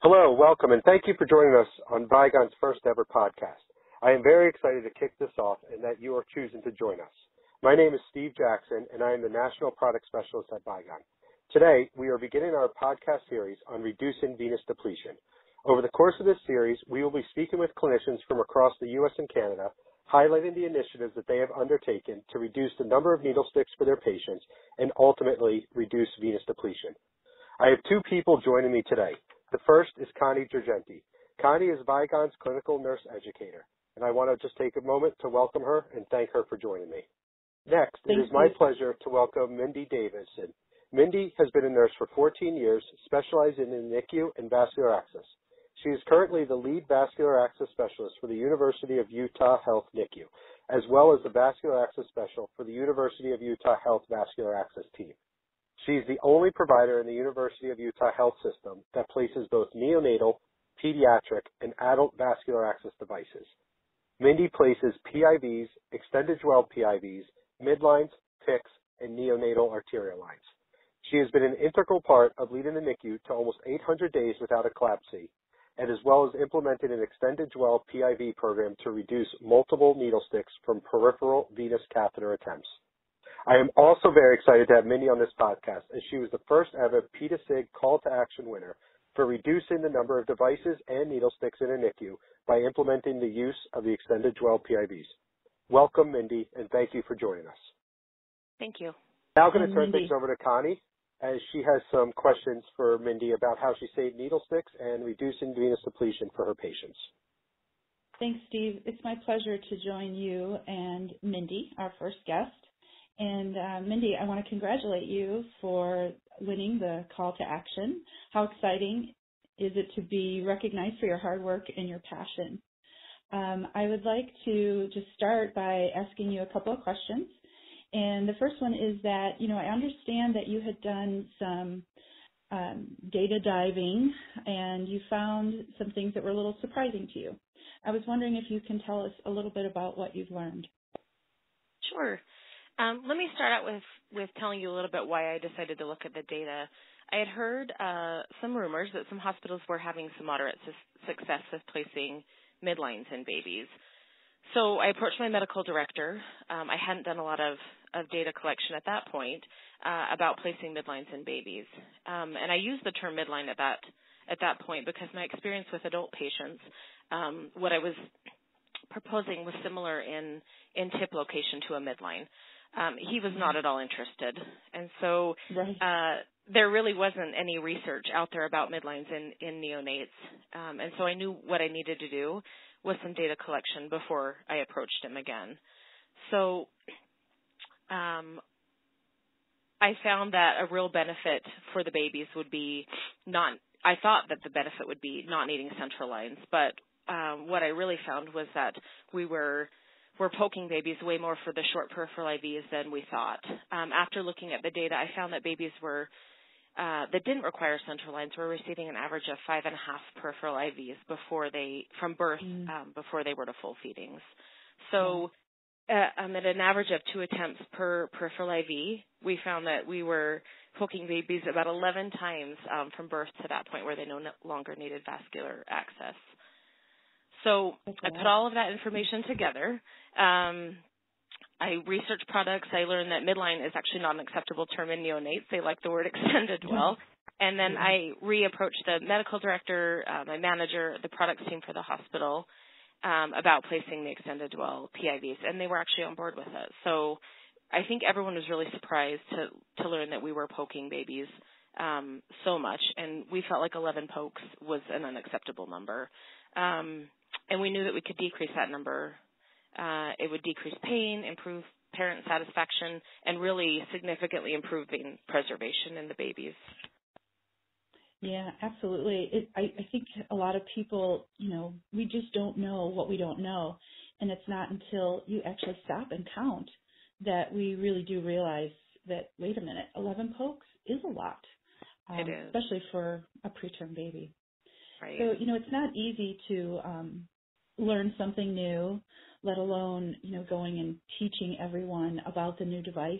Hello, welcome, and thank you for joining us on Vygon's first ever podcast. I am very excited to kick this off and that you are choosing to join us. My name is Steve Jackson, and I am the National Product Specialist at Vygon. Today, we are beginning our podcast series on reducing venous depletion. Over the course of this series, we will be speaking with clinicians from across the U.S. and Canada, highlighting the initiatives that they have undertaken to reduce the number of needle sticks for their patients and ultimately reduce venous depletion. I have two people joining me today. The first is Connie Girgenti. Connie is Vygon's clinical nurse educator, and I want to just take a moment to welcome her and thank her for joining me. Next, it is my pleasure to welcome Mindy Davidson. Mindy has been a nurse for 14 years, specializing in NICU and vascular access. She is currently the lead vascular access specialist for the University of Utah Health NICU, as well as the vascular access specialist for the University of Utah Health vascular access team. She is the only provider in the University of Utah Health System that places both neonatal, pediatric, and adult vascular access devices. Mindy places PIVs, extended dwell PIVs, midlines, PICs, and neonatal arterial lines. She has been an integral part of leading the NICU to almost 800 days without eclampsia, and as well as implemented an extended dwell PIV program to reduce multiple needle sticks from peripheral venous catheter attempts. I am also very excited to have Mindy on this podcast, as she was the first ever PIVs call to action winner for reducing the number of devices and needle sticks in a NICU by implementing the use of the extended dwell PIVs. Welcome, Mindy, and thank you for joining us. Thank you. Now I'm going to turn things over to Connie, as she has some questions for Mindy about how she saved needle sticks and reducing venous depletion for her patients. Thanks, Steve. It's my pleasure to join you and Mindy, our first guest. And Mindy, I want to congratulate you for winning the call to action. How exciting is it to be recognized for your hard work and your passion? I would like to just start by asking you a couple of questions. And the first one is that, I understand that you had done some data diving and you found some things that were a little surprising to you. I was wondering if you can tell us a little bit about what you've learned. Sure. Let me start out with telling you a little bit why I decided to look at the data. I had heard some rumors that some hospitals were having some moderate success with placing midlines in babies. So I approached my medical director. I hadn't done a lot of data collection at that point about placing midlines in babies. And I used the term midline at that point because my experience with adult patients, what I was proposing was similar in tip location to a midline. He was not at all interested. And so there really wasn't any research out there about midlines in neonates. And so I knew what I needed to do was some data collection before I approached him again. So I found that a real benefit for the babies would be I thought that the benefit would be not needing central lines, but what I really found was that we're poking babies way more for the short peripheral IVs than we thought. After looking at the data, I found that babies that didn't require central lines were receiving an average of 5.5 peripheral IVs from birth before they were to full feedings. So at an average of 2 attempts per peripheral IV, we found that we were poking babies about 11 times from birth to that point where they no longer needed vascular access. So I put all of that information together. I researched products. I learned that midline is actually not an acceptable term in neonates. They like the word extended dwell. And then I reapproached the medical director, my manager, the products team for the hospital about placing the extended dwell PIVs, and they were actually on board with it. So I think everyone was really surprised to learn that we were poking babies so much, and we felt like 11 pokes was an unacceptable number. And we knew that we could decrease that number. It would decrease pain, improve parent satisfaction, and really significantly improve vein preservation in the babies. Yeah, absolutely. I think a lot of people, we just don't know what we don't know. And it's not until you actually stop and count that we really do realize that, wait a minute, 11 pokes is a lot, it is. Especially for a preterm baby. Right. So, it's not easy to learn something new, let alone, going and teaching everyone about the new device.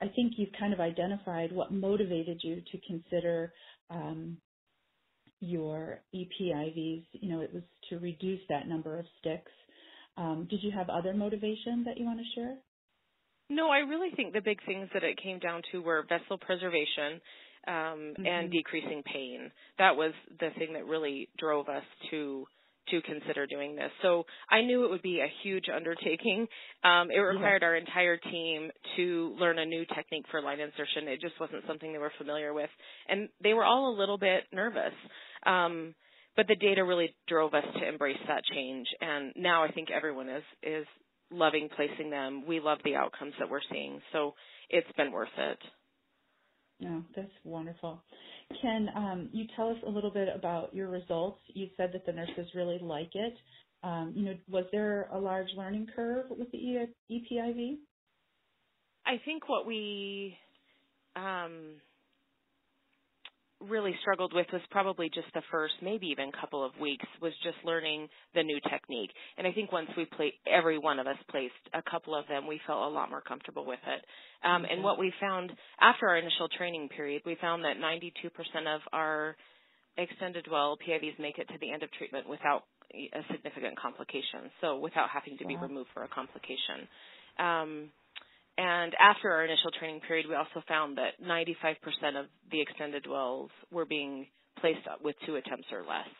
I think you've kind of identified what motivated you to consider your EPIVs, it was to reduce that number of sticks. Did you have other motivation that you want to share? No, I really think the big things that it came down to were vessel preservation and decreasing pain. That was the thing that really drove us to consider doing this. So I knew it would be a huge undertaking. It required our entire team to learn a new technique for line insertion. It just wasn't something they were familiar with. And they were all a little bit nervous. But the data really drove us to embrace that change. And now I think everyone is loving placing them. We love the outcomes that we're seeing. So it's been worth it. No, that's wonderful. Can you tell us a little bit about your results? You said that the nurses really like it. Was there a large learning curve with the EPIV? I think what we really struggled with was probably just the first, maybe even couple of weeks, was just learning the new technique. And I think once every one of us placed a couple of them, we felt a lot more comfortable with it. And what we found after our initial training period, we found that 92% of our extended dwell PIVs make it to the end of treatment without a significant complication, so without having to be removed for a complication. And after our initial training period, we also found that 95% of the extended dwells were being placed with 2 attempts or less.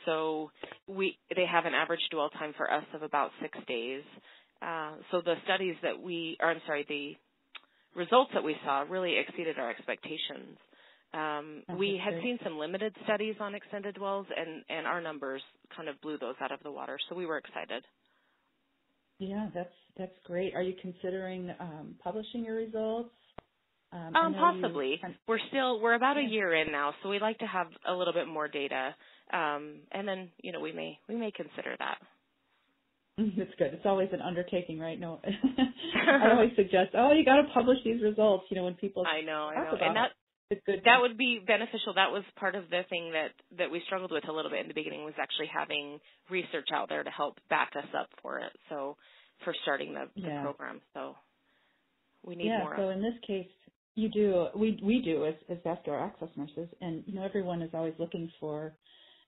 So they have an average dwell time for us of about 6 days. So the the results that we saw really exceeded our expectations. We had seen some limited studies on extended dwells, and our numbers kind of blew those out of the water. So we were excited. Yeah, that's great. Are you considering publishing your results? Possibly. We're about a year in now, so we'd like to have a little bit more data, and then we may consider that. That's good. It's always an undertaking, right? No, I always suggest, you got to publish these results. When people I know, and that would be beneficial. That was part of the thing that we struggled with a little bit in the beginning, was actually having research out there to help back us up for it. So for starting the program, so we need more. So in this case, you do. We do as vascular access nurses, and everyone is always looking for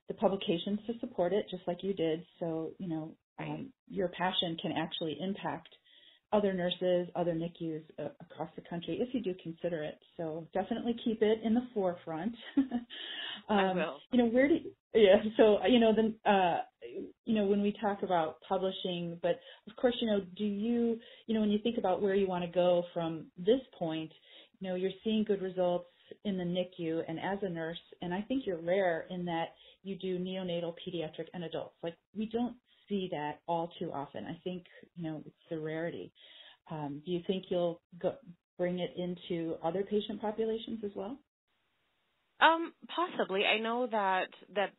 the publications to support it, just like you did. So your passion can actually impact other nurses, other NICUs across the country if you do consider it. So definitely keep it in the forefront. I will. So when we talk about publishing, but of course, do you, when you think about where you want to go from this point, you're seeing good results in the NICU and as a nurse, and I think you're rare in that you do neonatal, pediatric, and adults. Like, we don't see that all too often. I think, it's the rarity. Do you think you'll bring it into other patient populations as well? Possibly. I know that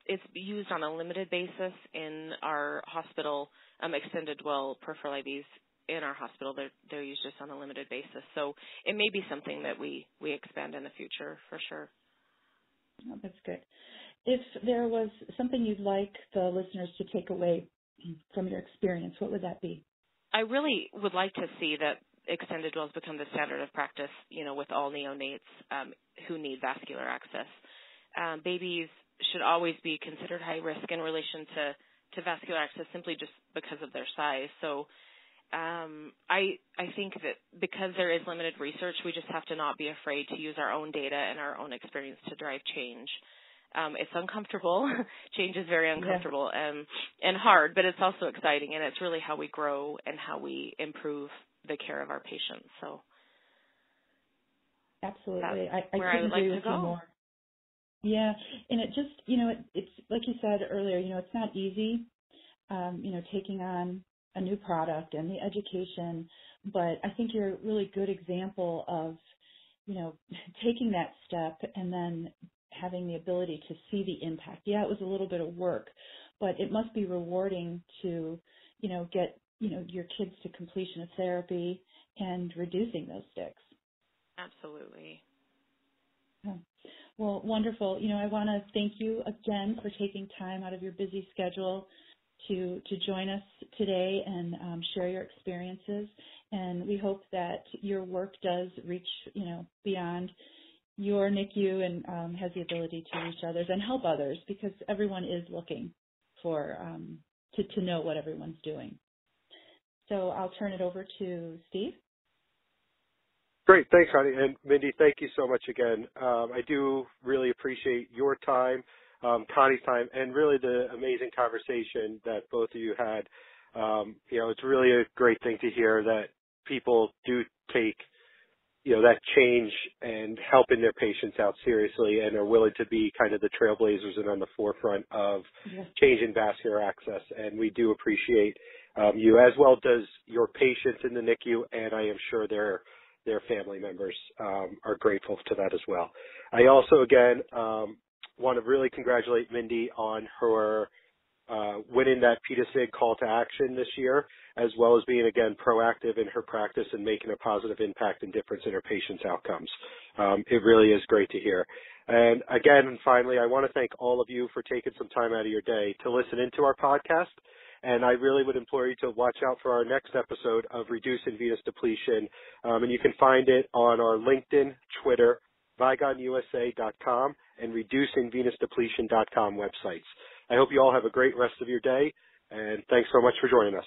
it's used on a limited basis in our hospital. Extended dwell peripheral IVs in our hospital, they're used just on a limited basis. So it may be something that we expand in the future for sure. Oh, that's good. If there was something you'd like the listeners to take away from your experience, what would that be? I really would like to see that extended dwells become the standard of practice, with all neonates who need vascular access. Babies should always be considered high risk in relation to vascular access simply just because of their size. So I think that because there is limited research, we just have to not be afraid to use our own data and our own experience to drive change. It's uncomfortable. Change is very uncomfortable and hard, but it's also exciting, and it's really how we grow and how we improve the care of our patients. So absolutely, that's I where couldn't I would like agree to with go. you more. Yeah, and it just, it's like you said earlier, it's not easy, taking on a new product and the education, but I think you're a really good example of, taking that step and then having the ability to see the impact. Yeah, it was a little bit of work, but it must be rewarding to, get, your kids to completion of therapy and reducing those sticks. Absolutely. Yeah. Well, wonderful. I want to thank you again for taking time out of your busy schedule to join us today and share your experiences. And we hope that your work does reach, beyond your NICU and has the ability to reach others and help others, because everyone is looking for to know what everyone's doing. So I'll turn it over to Steve. Great. Thanks, Connie. And Mindy, thank you so much again. I do really appreciate your time, Connie's time, and really the amazing conversation that both of you had. It's really a great thing to hear that people do take, that change and helping their patients out seriously and are willing to be kind of the trailblazers and on the forefront of changing vascular access. And we do appreciate you, as well does your patients in the NICU, and I am sure their family members are grateful to that as well. I also, again, want to really congratulate Mindy on her winning that PIVs call to action this year, as well as being, again, proactive in her practice and making a positive impact and difference in her patients' outcomes. It really is great to hear. And again, and finally, I want to thank all of you for taking some time out of your day to listen into our podcast. And I really would implore you to watch out for our next episode of Reducing Venous Depletion. And you can find it on our LinkedIn, Twitter, VygonUSA.com, and ReducingVenusDepletion.com websites. I hope you all have a great rest of your day, and thanks so much for joining us.